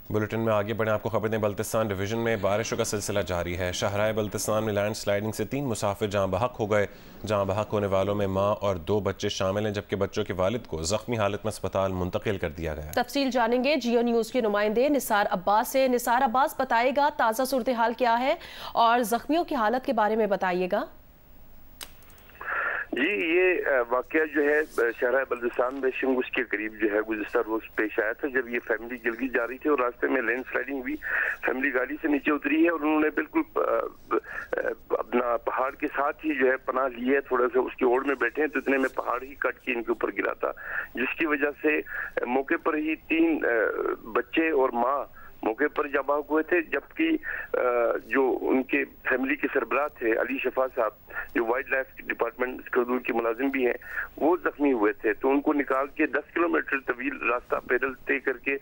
Bulletin में आगे बढ़े, आपको खबर दें बल्तिस्तान डिवीजन में बारिशों का सिलसिला जारी है। शाहराह बल्तिस्तान में लैंड स्लाइडिंग से 3 मुसाफिर जहां बहक हो गए। जहां बहक होने वालों में मां और 2 बच्चे शामिल हैं, जबकि बच्चों के वालिद को जख्मी हालत में अस्पताल मुंतकिल कर दिया गया। तफसील जानेंगे जियो न्यूज के नुमाइंदे निसार अब्बास से। निसार अब्बास, बताइएगा ताज़ा सूरत हाल क्या है और जख्मियों की हालत के बारे में बताइएगा। जी, ये वाकया जो है शहर बल्तिस्तान में शिंगुस के करीब जो है गुज़िश्ता रोज पेश आया था, जब ये फैमिली गिलगित जा रही थी और रास्ते में लैंड स्लाइडिंग हुई। फैमिली गाड़ी से नीचे उतरी है और उन्होंने बिल्कुल अपना पहाड़ के साथ ही जो है पनाह ली है, थोड़ा सा उसकी ओर में बैठे हैं तो इतने में पहाड़ ही कट के इनके ऊपर गिरा था, जिसकी वजह से मौके पर ही 3 बच्चे और माँ मौके पर जबाक हुए थे, जबकि जो उनके फैमिली के सरबराह थे अली शफा साहब, जो वाइल्ड लाइफ डिपार्टमेंट स्कर्दूल के मुलाजिम भी हैं, वो जख्मी हुए थे। तो उनको निकाल के 10 किलोमीटर तवील रास्ता पैदल तय करके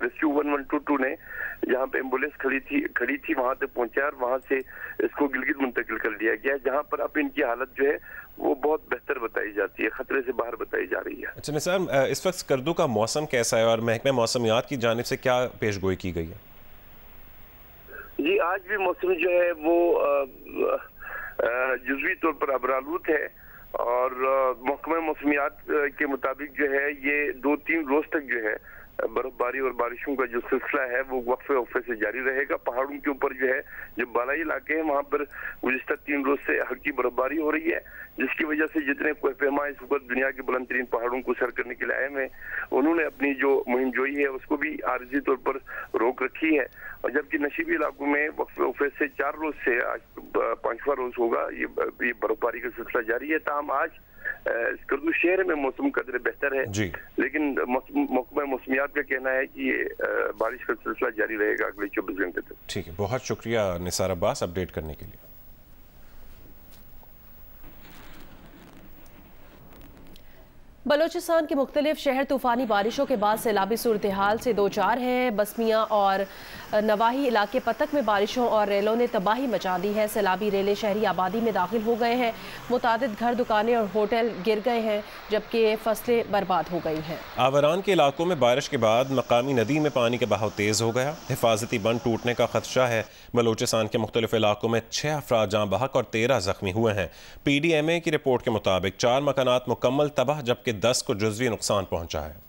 रेस्क्यू 1122 ने जहाँ पे एम्बुलेंस खड़ी थी वहां तक पहुंचा और वहां से इसको गिलगित मुंतकिल कर दिया गया, जहाँ पर अब इनकी हालत जो है वो बहुत बेहतर बताई जाती है, खतरे से बाहर बताई जा रही है। अच्छा निसार, इस वक्त स्कर्दू का मौसम कैसा है और महकमे मौसमियात की जानिब से क्या पेशगोई की गई है? जी, आज भी मौसम जो है वो जुज़वी तौर पर अबरालूद है और महकमा मौसमियात के मुताबिक जो है ये 2-3 रोज तक जो है बर्फबारी और बारिशों का जो सिलसिला है वो वक्फे वक्फे से जारी रहेगा। पहाड़ों के ऊपर जो है जो बालाई इलाके हैं वहाँ पर गुज़िश्ता 3 रोज से हल्की बर्फबारी हो रही है, जिसकी वजह से जितने कोहपेमा इस वक्त दुनिया के बुलंद तरीन पहाड़ों को सर करने के लिए आए हैं, उन्होंने अपनी जो मुहिम जोई है उसको भी आर्जी तौर पर रोक रखी है। और जबकि नशीबी इलाकों में वक्फे वक्फे से 4 रोज से आज 5वां रोज होगा ये बर्फबारी का सिलसिला जारी है। ताहम आज स्कर्दू शहर में मौसम कदर बेहतर है, लेकिन महकमा मौसमियात का कहना है कि ये बारिश का सिलसिला जारी रहेगा अगले 24 घंटे तक। ठीक है, बहुत शुक्रिया निसार अब्बास अपडेट करने के लिए। बलोचिस्तान के मुख्तलिफ शहर तूफ़ानी बारिशों के बाद सैलाबी सूरत हाल से 2-4 हैं। बसमिया और नवाही इलाके पतक में बारिशों और रेलों ने तबाही मचा दी है। सैलाबी रेलें शहरी आबादी में दाखिल हो गए हैं। मुतादिद घर, दुकानें और होटल गिर गए हैं, जबकि फसलें बर्बाद हो गई हैं। आवरान के इलाकों में बारिश के बाद मकामी नदी में पानी का बहाव तेज़ हो गया। हिफाजती बंद टूटने का खदशा है। बलोचिस्तान के मुख्तलिफ इलाकों में 6 अफराद जाँ बहक और 13 जख्मी हुए हैं। PDMA की रिपोर्ट के मुताबिक 4 मकानात मुकम्मल तबाह, जबकि 10 को जुज़वी नुकसान पहुंचा है।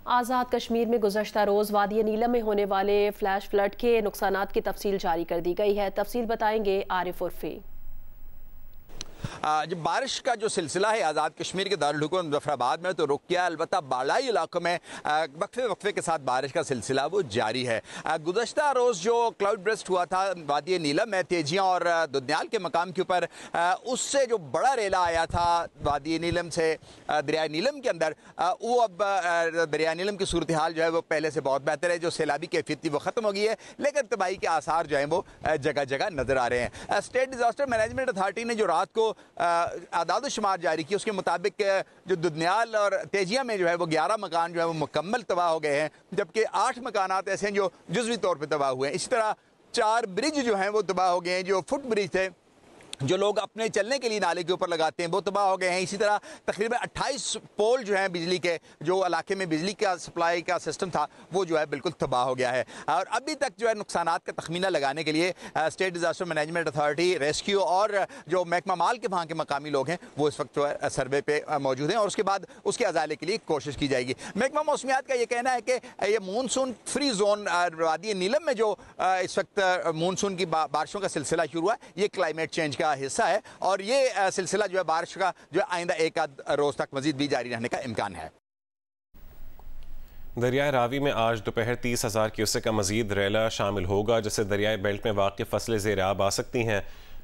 आज़ाद कश्मीर में गुज़श्ता रोज़ वादी नीलम में होने वाले फ्लैश फ्लड के नुकसानात की तफसील जारी कर दी गई है। तफसील बताएंगे आरिफ उर्फी। जब बारिश का जो सिलसिला है आज़ाद कश्मीर के दारुल हुकूमत मुज़फ्फराबाद में तो रुक गया, अलबत्ता बालाई इलाकों में वक्फे वक्फे के साथ बारिश का सिलसिला वो जारी है। गुज़श्ता रोज़ जो क्लाउड ब्रेस्ट हुआ था वादी नीलम में तेजियाँ और दुदन्याल के मकाम के ऊपर, उससे जो बड़ा रेला आया था वादी नीलम से दरिया नीलम के अंदर, वो अब दरिया नीलम की सूरत हाल जो है वो पहले से बहुत बेहतर है। जो सैलाबी कैफियत थी वो ख़त्म हो गई है, लेकिन तबाही के आसार जो हैं वो जगह जगह नज़र आ रहे हैं। स्टेट डिज़ास्टर मैनेजमेंट अथॉरिटी ने जो रात को आदाद शुमार जारी की, उसके मुताबिक जो दुदन्याल और तेजिया में जो है वो 11 मकान जो है वो मुकम्मल तबाह हो गए हैं, जबकि 8 मकानात ऐसे हैं जो जुज़वी तौर पर तबाह हुए हैं। इसी तरह 4 ब्रिज जो हैं वो तबाह हो गए हैं। जो फुट ब्रिज थे जो लोग अपने चलने के लिए नाले के ऊपर लगाते हैं वो तबाह हो गए हैं। इसी तरह तकरीबन 28 पोल जो हैं बिजली के, जो इलाके में बिजली का सप्लाई का सिस्टम था वो जो है बिल्कुल तबाह हो गया है। और अभी तक जो है नुकसानात का तखमीना लगाने के लिए state disaster management authority, rescue और जो महकमा माल के वहाँ के मकामी लोग हैं वो इस वक्त जो है सर्वे पे मौजूद हैं और उसके बाद उसके अजाले के लिए कोशिश की जाएगी। महकमा मौसमियात का ये कहना है कि ये मानसून फ्री जोन वादी नीलम में जो इस वक्त मानसून की बारिशों का सिलसिला शुरू हुआ, ये क्लाइमेट चेंज का हिस्सा है और ये सिलसिला जो है बारिश का जो आइंदा 1 रोज तक मजीद भी जारी रहने का इम्कान है। दरियाए रावी में आज दोपहर 30,000 क्यूसेक का मजीद रेला शामिल होगा, जिससे दरियाई बेल्ट में वाक़ फसलें ज़ेर आब आ सकती हैं।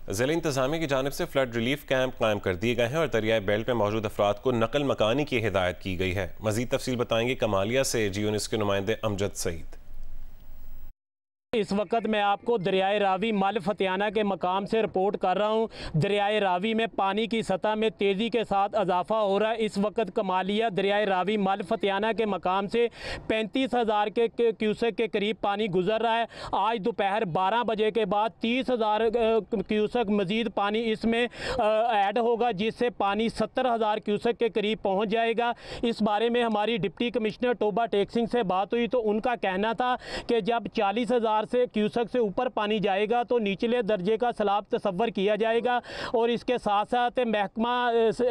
ज़िला इंतज़ामिया की जानिब से फ्लड रिलीफ कैंप कायम कर दिए गए हैं और दरियाई बेल्ट में मौजूद अफराद को नकल मकानी की हिदायत की गई है। मजीद तफसील बताएंगे कमालिया से जियो न्यूज़ के नुमाइंदे अमजद सईद। इस वक्त मैं आपको दरियाए रावी मल फतियाना के मकाम से रिपोर्ट कर रहा हूँ। दरियाए रावी में पानी की सतह में तेज़ी के साथ इजाफा हो रहा है। इस वक्त कमालिया दरियाए रावी मल फतियाना के मकाम से 35,000 के क्यूसेक के करीब पानी गुजर रहा है। आज दोपहर 12 बजे के बाद 30,000 क्यूसेक मज़ीद पानी इसमें ऐड होगा, जिससे पानी 70,000 क्यूसेक के करीब पहुँच जाएगा। इस बारे में हमारी डिप्टी कमिश्नर टोबा टेक सिंह से बात हुई तो उनका कहना था कि जब 40,000 से क्यूसेक से ऊपर पानी जाएगा तो निचले दर्जे का सैलाब तस्वर किया जाएगा। और इसके साथ साथ महकमा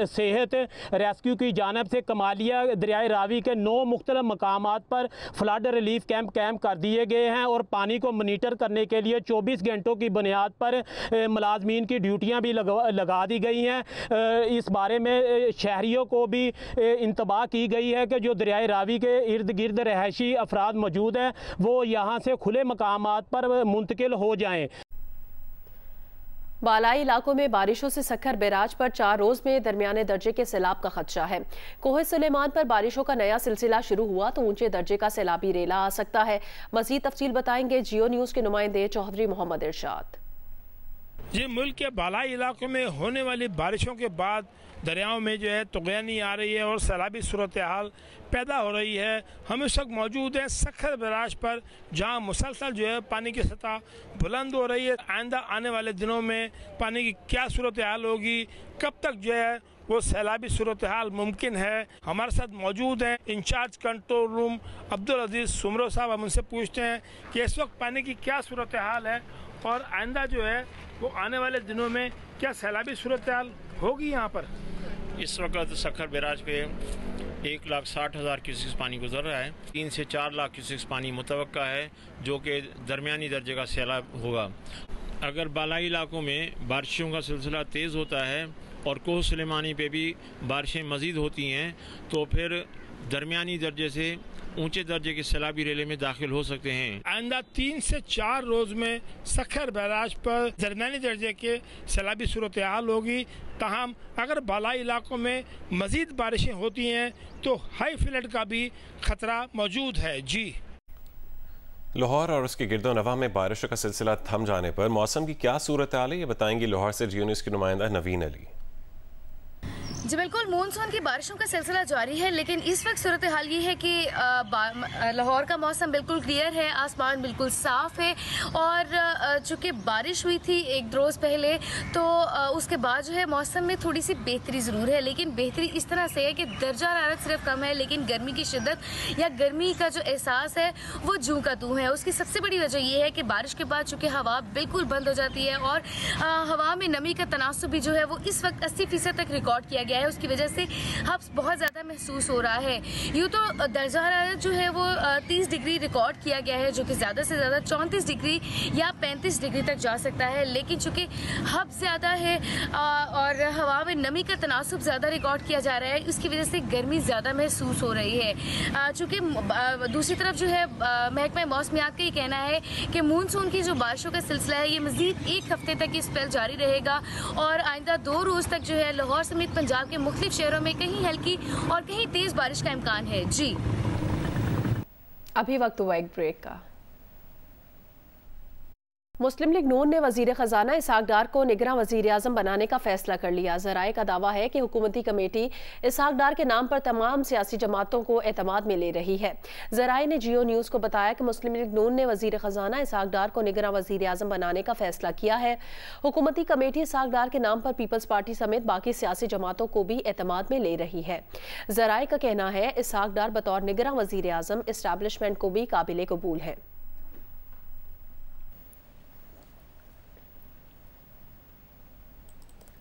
सेहत रेस्क्यू की जानिब से कमालिया दरियाए रावी के 9 मुख्तलिफ मकामात पर फ्लड रिलीफ कैंप कर दिए गए हैं और पानी को मॉनिटर करने के लिए 24 घंटों की बुनियाद पर मुलाजमीन की ड्यूटियाँ भी लगा दी गई हैं। इस बारे में शहरियों को भी इंतबाह की गई है कि जो दरियाए रावी के इर्द गिर्द रहायशी अफराद मौजूद हैं वो यहाँ से खुले मकामात पर मुंतकिल हो जाएं। बालाई इलाकों में बारिशों से सक्खर बैराज पर 4 रोज में दरमियाने दर्जे के सैलाब का खदशा है। कोहे सुलेमान पर बारिशों का नया सिलसिला शुरू हुआ तो ऊंचे दर्जे का सैलाबी रेला आ सकता है। मजीद तफसील बताएंगे जियो न्यूज के नुमाइंदे चौधरी मोहम्मद इरशाद। ये मुल्क के बालाई इलाकों में होने वाली बारिशों के बाद दरियाओं में जो है तुगयानी आ रही है और सैलाबी सूरत हाल पैदा हो रही है। हम इस वक्त मौजूद हैं सक्खर बैराज पर, जहां मुसलसल जो है पानी की सतह बुलंद हो रही है। आइंदा आने वाले दिनों में पानी की क्या सूरत हाल होगी, कब तक जो है वो सैलाबी सूरत हाल मुमकिन है। हमारे साथ मौजूद हैं इंचार्ज कंट्रोल रूम अब्दुल अजीज सुमरो साहब। हम उनसे पूछते हैं कि इस वक्त पानी की क्या सूरत हाल है और आइंदा जो है वो आने वाले दिनों में क्या सैलाबी सूरत हाल होगी यहाँ पर। इस वक्त सक्खर बैराज पे 1,60,000 क्यूसेक पानी गुजर रहा है। 3 से 4 लाख क्यूसेक पानी मुतवक्का है, जो कि दरमियानी दर्जे का सैलाब होगा। अगर बालाई इलाकों में बारिशों का सिलसिला तेज़ होता है और कोह सुलेमानी पे भी बारिशें मज़ीद होती हैं तो फिर दरमियानी दर्जे से ऊंचे दर्जे के सैलाबी रेले में दाखिल हो सकते हैं। आइंदा 3 से 4 रोज में सक्खर बैराज पर दरमियानी दर्जे के सैलाबी सूरत हाल होगी। ताहम अगर बालाई इलाकों में मजीद बारिशें होती हैं तो हाई फ्लड का भी खतरा मौजूद है। जी, लाहौर और उसके गिरदोनवा में बारिशों का सिलसिला थम जाने पर मौसम की क्या सूरत हाल है, ये बताएंगी लाहौर से जियो न्यूज़ की नुमाइंदा नवीन अली। जी बिल्कुल, मानसून की बारिशों का सिलसिला जारी है, लेकिन इस वक्त सूरत हाल ये है कि लाहौर का मौसम बिल्कुल क्लियर है, आसमान बिल्कुल साफ है। और चूँकि बारिश हुई थी 1 रोज़ पहले तो उसके बाद जो है मौसम में थोड़ी सी बेहतरी ज़रूर है, लेकिन बेहतरी इस तरह से है कि दर्जा हरारत सिर्फ कम है लेकिन गर्मी की शिद्दत या गर्मी का जो एहसास है वो जूं का तूं है। उसकी सबसे बड़ी वजह यह है कि बारिश के बाद चूँकि हवा बिल्कुल बंद हो जाती है और हवा में नमी का तनासुब भी जो है वो इस वक्त 80% तक रिकॉर्ड किया गया है। उसकी वजह से हब्स बहुत ज़्यादा महसूस हो रहा है। यूँ तो दर्जा हरारत जो है वो 30 डिग्री रिकॉर्ड किया गया है, जो कि ज़्यादा से ज़्यादा 34 डिग्री या 35 डिग्री तक जा सकता है, लेकिन चूँकि हब्स ज़्यादा है और हवा में नमी का तनासुब ज़्यादा रिकॉर्ड किया जा रहा है, उसकी वजह से गर्मी ज़्यादा महसूस हो रही है। चूँकि दूसरी तरफ जो है महकमा मौसमियात का ये कहना है कि मानसून की जो बारिशों का सिलसिला है ये मज़ीद 1 हफ्ते तक ये स्पेल जारी रहेगा और आइंदा 2 रोज़ तक जो है लाहौर समेत पंजाब के मुख्तलिफ शहरों में कहीं हल्की और कहीं तेज बारिश का इम्कान है। जी, अभी वक्त हुआ एक ब्रेक का। मुस्लिम लीग नून ने वजीर खजाना इसहाक डार को निगरान वजीर आजम बनाने का फैसला कर लिया। ज़राए का दावा है कि हुकूमती कमेटी इसहाक डार के नाम पर तमाम सियासी जमातों को एतमाद में ले रही है। ज़राए ने जियो न्यूज़ को बताया कि मुस्लिम लीग नून ने वजीर खजाना इसहाक डार को निगरान वजीर आजम बनाने का फैसला किया है। हुकूमती कमेटी इसहाक डार के नाम पर पीपल्स पार्टी समेत बाकी सियासी जमातों को भी एतमाद में ले रही है। ज़राए का कहना है इसहाक डार बतौर निगरान वजीर आजम इस्टेब्लिशमेंट को भी काबिल कबूल है।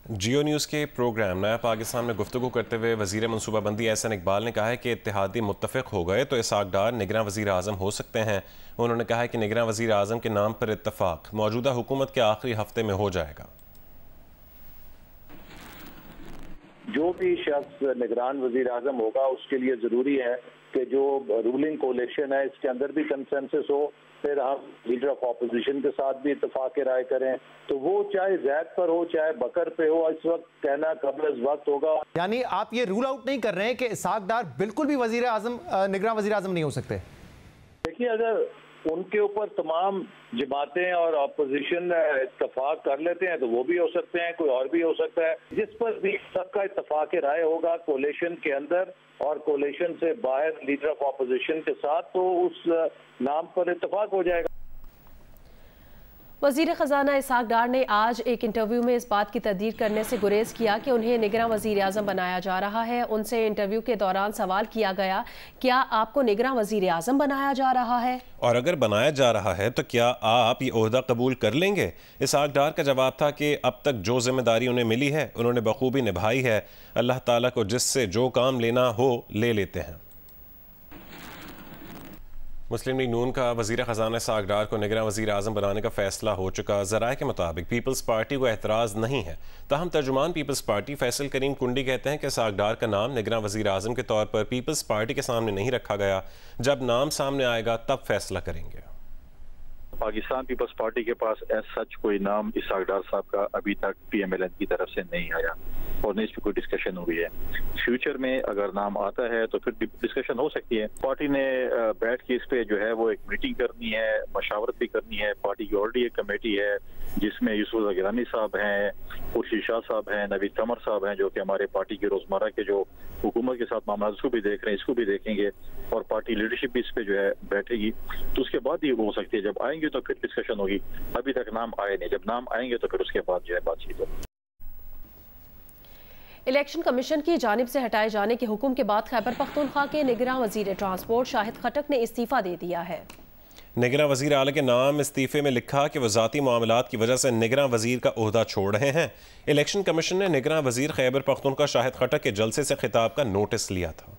जियो न्यूज़ के प्रोग्राम नया पाकिस्तान में गुफ्तगू करते हुए वजीर मनसूबाबंदी एहसन इकबाल ने कहा है कि इत्तेहादी मुत्तफिक हो गए तो इसहाक डार निगरान वजीर आज़म हो सकते हैं। उन्होंने कहा है कि निगरान वजीर आज़म के नाम पर इत्तफाक मौजूदा हुकूमत के आखिरी हफ्ते में हो जाएगा। जो भी शख्स निगरान वजीर आज़म होगा उसके लिए ज़रूरी है कि जो रूलिंग कोलिशन है इसके अंदर भी कंसेंसस हो, फिर हम लीडर ऑफ ऑपोजिशन के साथ भी इत्तेफाक राय करें, तो वो चाहे जैद पर हो चाहे बकर पे हो, इस वक्त कहना कबल वक्त होगा। यानी आप ये रूल आउट नहीं कर रहे हैं कि इसहाक डार बिल्कुल भी वजीर आजम निगरान वजीर आजम नहीं हो सकते? देखिए, अगर उनके ऊपर तमाम जमातें और अपोजिशन इत्तफाक कर लेते हैं तो वो भी हो सकते हैं, कोई और भी हो सकता है। जिस पर भी सबका इत्तफाक राय होगा कोalition के अंदर और कोalition से बाहर लीडर ऑफ अपोजिशन के साथ, तो उस नाम पर इत्तफाक हो जाएगा। वज़ीर ख़जाना इसहाक डार ने आज एक इंटरव्यू में इस बात की तस्दीक करने से गुरेज किया कि उन्हें निगरां वज़ीर आज़म बनाया जा रहा है। उनसे इंटरव्यू के दौरान सवाल किया गया, क्या आपको निगरां वज़ीर आज़म बनाया जा रहा है, और अगर बनाया जा रहा है तो क्या आप ये ओहदा कबूल कर लेंगे? इसहाक डार का जवाब था कि अब तक जो जिम्मेदारी उन्हें मिली है उन्होंने बखूबी निभाई है। अल्लाह ताला को जिससे जो काम लेना हो ले लेते हैं। मुस्लिम लीग नून का वज़ीर ख़जाना इसहाक डार को निगरां वज़ीर आज़म बनाने का फैसला हो चुका। ज़राए के मुताबिक पीपल्स पार्टी को एतराज़ नहीं है, ताहम तर्जुमान पीपल्स पार्टी फैसल करीम कुंडी कहते हैं कि इसहाक डार का नाम निगरां वज़ीर आज़म के तौर पर पीपल्स पार्टी के सामने नहीं रखा गया। जब नाम सामने आएगा तब फैसला करेंगे। पाकिस्तान पीपल्स पार्टी के पास सच कोई नाम इसहाक डार साहब का अभी तक PMLN की तरफ से नहीं आया और न इस पर कोई डिस्कशन हुई है। फ्यूचर में अगर नाम आता है तो फिर डिस्कशन हो सकती है। पार्टी ने बैठ के इस पे जो है वो एक मीटिंग करनी है, मशावरत भी करनी है। पार्टी की ऑलरेडी एक कमेटी है जिसमें यूसुफ गिलानी साहब हैं, खुर्शीद शाह साहब हैं, नवीद कमर साहब हैं, जो कि हमारे पार्टी के रोजमर्रा के जो हुकूमत के साथ मामला उसको भी देख रहे हैं, इसको भी देखेंगे और पार्टी लीडरशिप भी इस पे जो है बैठेगी। तो उसके बाद ही वो हो सकती है, जब आएंगे तो फिर डिस्कशन होगी। अभी तक नाम आए नहीं, जब नाम आएंगे तो फिर उसके बाद जो है बातचीत होगी। इलेक्शन कमीशन की जानिब से हटाए जाने के हुक्म के बाद खैबर पख्तूनख्वा के निगरां वज़ीर ट्रांसपोर्ट शाहिद खटक ने इस्तीफा दे दिया है। निगरां वज़ीर आला के नाम इस्तीफे में लिखा कि वह ज़ाती मामलात की वजह से निगरां वज़ीर का ओहदा छोड़ रहे हैं। इलेक्शन कमीशन ने निगरां वज़ीर खैबर पख्तूनख्वा शाहिद खटक के जलसे से खिताब का नोटिस लिया था।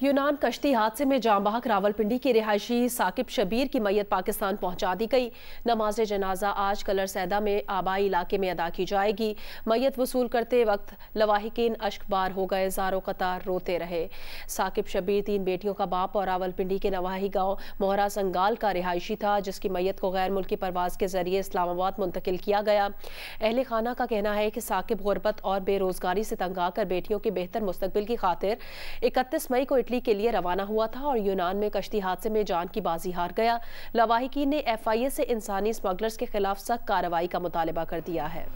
यूनान कश्ती हादसे में जाँ बहक रावलपिंडी के रिहायशी साकिब शबीर की मैयत पाकिस्तान पहुंचा दी गई। नमाज जनाजा आज कलर सैदा में आबाई इलाके में अदा की जाएगी। मैयत वसूल करते वक्त लवाहिकीन अश्क बार हो गए, ज़ारो कतार रोते रहे। साकिब शबीर 3 बेटियों का बाप और रावलपिंडी के नवाही गाँव मोहरा संगाल का रिहायशी था, जिसकी मैयत को गैर मुल्की परवाज के जरिए इस्लामाबाद मुंतकिल किया गया। अहले खाना का कहना है कि साकिब गुरबत और बेरोजगारी से तंग आकर बेटियों के बेहतर मुस्तकबिल की खातिर 31 मई को के लिए रवाना हुआ था और यूनान में कश्ती हादसे में जान की बाजी हार गया। लवाहिकीन ने FIA से इंसानी स्मगलर्स के खिलाफ सख्त कार्रवाई का मुतालबा कर दिया है।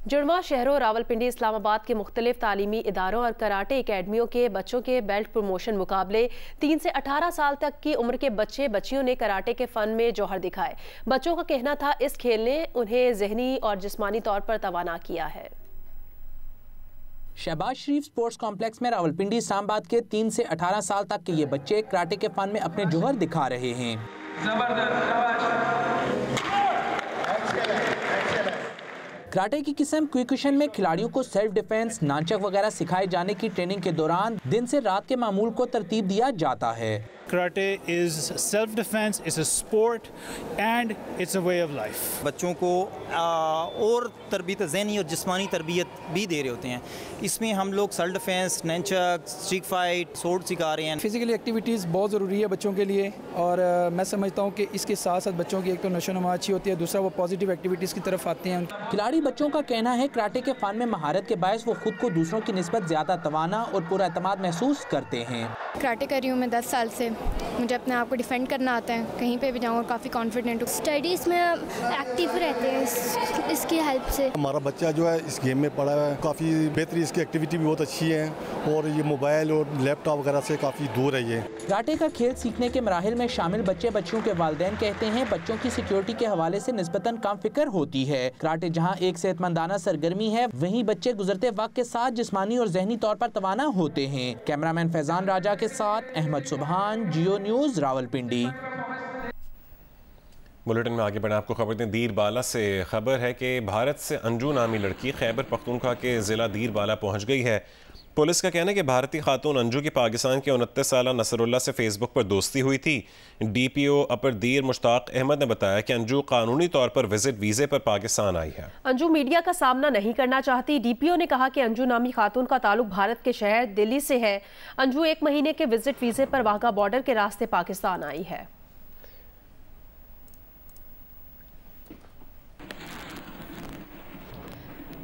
जुड़वा शहरों रावलपिंडी इस्लामाबाद के मुख्तलिफ तालीमी इदारों और कराटे एकेडमियों के बच्चों के बेल्ट प्रमोशन मुकाबले 3 से 18 साल तक की उम्र के बच्चे बच्चियों ने कराटे के फन में जौहर दिखाए। बच्चों का कहना था इस खेल ने उन्हें जहनी और जिस्मानी तौर पर तवाना किया है। शहबाज शरीफ स्पोर्ट्स कॉम्प्लेक्स में रावलपिंडी इस्लामाबाद के 3 से 18 साल तक के ये बच्चे कराटे के फन में अपने जौहर दिखा रहे हैं। कराटे की किस्म क्विकुशन में खिलाड़ियों को सेल्फ डिफेंस, नानचक वगैरह सिखाए जाने की ट्रेनिंग के दौरान दिन से रात के मामूल को तरतीब दिया जाता है। Karate is self-defense, it's a sport and it's a way of life. बच्चों को और तरबियत ज़हनी और जिस्मानी तरबियत भी दे रहे होते हैं। इसमें हम लोग self defence, nunchaku, stick fight, sword सिखा रहे हैं। फिजिकली एक्टिविटीज़ बहुत ज़रूरी है बच्चों के लिए और मैं समझता हूँ कि इसके साथ साथ बच्चों की एक तो नशोनुमा अच्छी होती है, दूसरा वो पॉजिटिव एक्टिविटीज़ की तरफ आते हैं। खिलाड़ी बच्चों का कहना है कराटे के फन में महारत के बायस वो खुद को दूसरों की निस्बत ज़्यादा तवाना और पूरा एतमाद महसूस करते हैं। कराटे कर रही हूँ मैं 10 साल से, मुझे अपने आप को डिफेंड करना आता है, कहीं पे भी जाऊँ और काफ़ी कॉन्फिडेंट हूँ। स्टडीज़ में एक्टिव रहते हैं इसकी हेल्प से। हमारा बच्चा जो है इस गेम में पढ़ा है, काफ़ी बेहतरीन, इसकी एक्टिविटी भी बहुत अच्छी है और ये मोबाइल और लैपटॉप वगैरह से काफ़ी दूर है। ये कराटे का खेल सीखने के मराहिल में शामिल बच्चे बच्चियों के वालिदैन कहते हैं बच्चों की सिक्योरिटी के हवाले से निस्बतन कम फिक्र होती है। कराटे जहाँ एक सेहतमंदाना सरगर्मी है, वहीं बच्चे गुजरते वक्त के साथ जिस्मानी और जहनी तौर पर तवाना होते हैं। कैमरामैन फैजान राजा के साथ अहमद सुबहान, जियो न्यूज़, रावलपिंडी। बुलेटिन में आगे बढ़े आपको खबर दें। दीर बाला से खबर है कि भारत से अंजू नामी लड़की खैबर पख्तूनख्वा के ज़िला दीर बाला पहुँच गई है। पुलिस का कहना है कि भारतीय खातून अंजू की पाकिस्तान के 29 साला नसरुल्लाह से फेसबुक पर दोस्ती हुई थी। DPO अपर दीर मुश्ताक अहमद ने बताया कि अंजू कानूनी तौर पर विजिट वीज़े पर पाकिस्तान आई है। अंजू मीडिया का सामना नहीं करना चाहती। DPO ने कहा कि अंजू नामी खातून का ताल्लुक भारत के शहर दिल्ली से है। अंजू 1 महीने के विजिट वीज़े पर वाघा बॉर्डर के रास्ते पाकिस्तान आई है।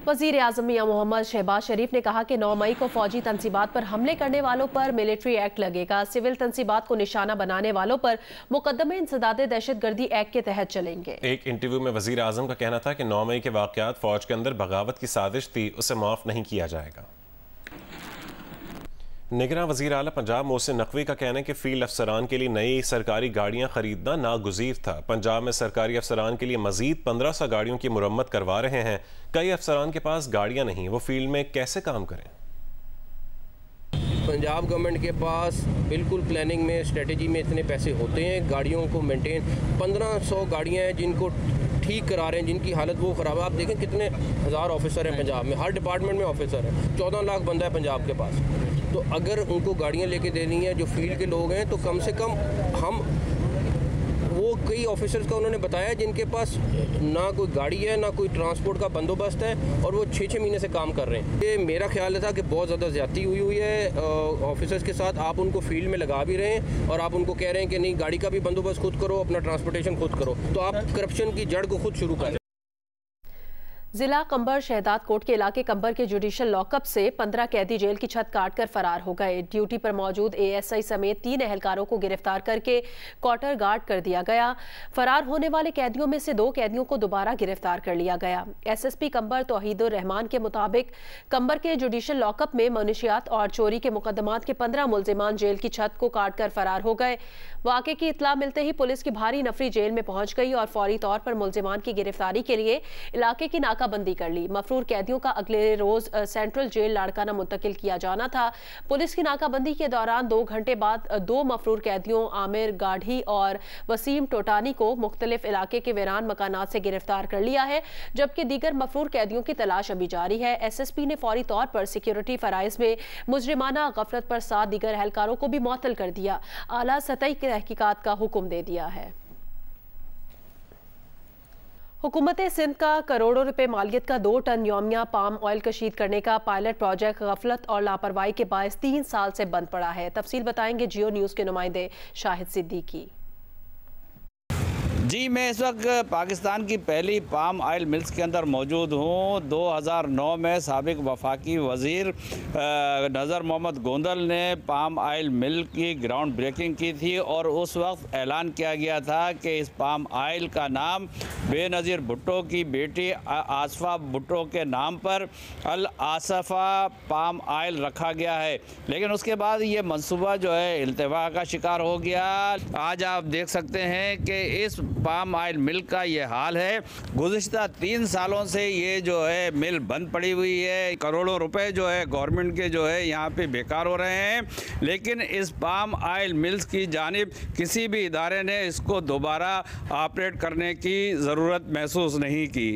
वज़ीर आज़म मियां मोहम्मद शहबाज शरीफ ने कहा कि 9 मई को फौजी तंसीबात पर हमले करने वालों पर मिलिट्री एक्ट लगेगा। सिविल तंसीबात को निशाना बनाने वालों पर मुकदमे इंसदादे दहशतगर्दी एक्ट के तहत चलेंगे। एक इंटरव्यू में वज़ीर आज़म का कहना था कि 9 मई के वाक़यात फौज के अंदर बगावत की साजिश थी, उसे माफ़ नहीं किया जाएगा। निगरान वज़ीर आला पंजाब मोहसिन नकवी का कहना है कि फील्ड अफसरान के लिए नई सरकारी गाड़ियां खरीदना नागुज़ीर था। पंजाब में सरकारी अफसरान के लिए मजीद 1500 गाड़ियों की मुरम्मत करवा रहे हैं। कई अफसरान के पास गाड़ियां नहीं, वो फील्ड में कैसे काम करें? पंजाब गवर्नमेंट के पास बिल्कुल प्लानिंग में, स्ट्रेटजी में इतने पैसे होते हैं गाड़ियों को मेंटेन। 1500 गाड़ियाँ हैं जिनको ठीक करा रहे हैं, जिनकी हालत वो ख़राब है। आप देखें कितने हज़ार ऑफिसर हैं पंजाब में, हर डिपार्टमेंट में ऑफिसर हैं, 14 लाख बंदा है पंजाब के पास। तो अगर उनको गाड़ियाँ लेके देनी है जो फील्ड के लोग हैं, तो कम से कम हम वो कई ऑफिसर्स का उन्होंने बताया जिनके पास ना कोई गाड़ी है, ना कोई ट्रांसपोर्ट का बंदोबस्त है, और वो 6-6 महीने से काम कर रहे हैं। ये मेरा ख्याल था कि बहुत ज़्यादा ज़्यादती हुई है ऑफिसर्स के साथ। आप उनको फील्ड में लगा भी रहे हैं और आप उनको कह रहे हैं कि नहीं, गाड़ी का भी बंदोबस्त खुद करो, अपना ट्रांसपोर्टेशन खुद करो। तो आप करप्शन की जड़ को खुद शुरू करें। जिला कंबर शहदाद कोट के इलाके कंबर के जुडिशल लॉकअप से 15 कैदी जेल की छत काटकर फरार हो गए। ड्यूटी पर मौजूद एएसआई समेत 3 एहलकारों को गिरफ्तार करके क्वार्टर गार्ड कर दिया गया। फरार होने वाले कैदियों में से 2 कैदियों को दोबारा गिरफ्तार कर लिया गया। एसएसपी कंबर तौहीदुर रहमान के मुताबिक कंबर के जुडिशल लॉकअप में मनशियात और चोरी के मुकदमात के 15 मुलजिमान जेल की छत को काट कर फरार हो गए। वाक़े की इत्तला मिलते ही पुलिस की भारी नफरी जेल में पहुंच गई और फौरी तौर पर मुलजिमान की गिरफ्तारी के लिए इलाके की नाकाबंदी कर ली। मफरूर कैदियों का अगले रोज सेंट्रल जेल लाड़काना मुंतकिल किया जाना था। पुलिस की नाकाबंदी के दौरान 2 घंटे बाद 2 मफरूर कैदियों आमिर गाढ़ी और वसीम टोटानी को मुख्तलिफ इलाके के वीरान मकानात से गिरफ्तार कर लिया है, जबकि दीगर मफरूर कैदियों की तलाश अभी जारी है। एसएसपी ने फौरी तौर पर सिक्योरिटी फराइज में मुजरिमाना गफलत पर 7 दीगर एहलकारों को भी मुअत्तल कर दिया। आला सतही तहकीकात का हुक्म दे दिया है। हुकूमत सिंध का करोड़ों रुपए मालियत का 2 टन यौमिया पाम ऑयल कशीद करने का पायलट प्रोजेक्ट गफलत और लापरवाही के बायस 3 साल से बंद पड़ा है। तफसील बताएंगे जियो न्यूज़ के नुमाइंदे शाहिद सिद्दीकी। जी, मैं इस वक्त पाकिस्तान की पहली पाम ऑयल मिल्स के अंदर मौजूद हूँ। 2009 में साबिक वफाकी वज़ीर नज़र मोहम्मद गोंदल ने पाम ऑयल मिल की ग्राउंड ब्रेकिंग की थी और उस वक्त ऐलान किया गया था कि इस पाम ऑयल का नाम बेनज़ीर भुट्टो की बेटी आसफ़ा भुट्टो के नाम पर अल आसफ़ा पाम ऑयल रखा गया है। लेकिन उसके बाद ये मंसूबा जो है इल्तिवा का शिकार हो गया। आज आप देख सकते हैं कि इस पाम ऑयल मिल का ये हाल है। गुज़िश्ता 3 सालों से ये जो है मिल बंद पड़ी हुई है। करोड़ों रुपए जो है गवर्नमेंट के जो है यहाँ पे बेकार हो रहे हैं, लेकिन इस पाम ऑयल मिल्स की जानिब किसी भी इदारे ने इसको दोबारा ऑपरेट करने की ज़रूरत महसूस नहीं की।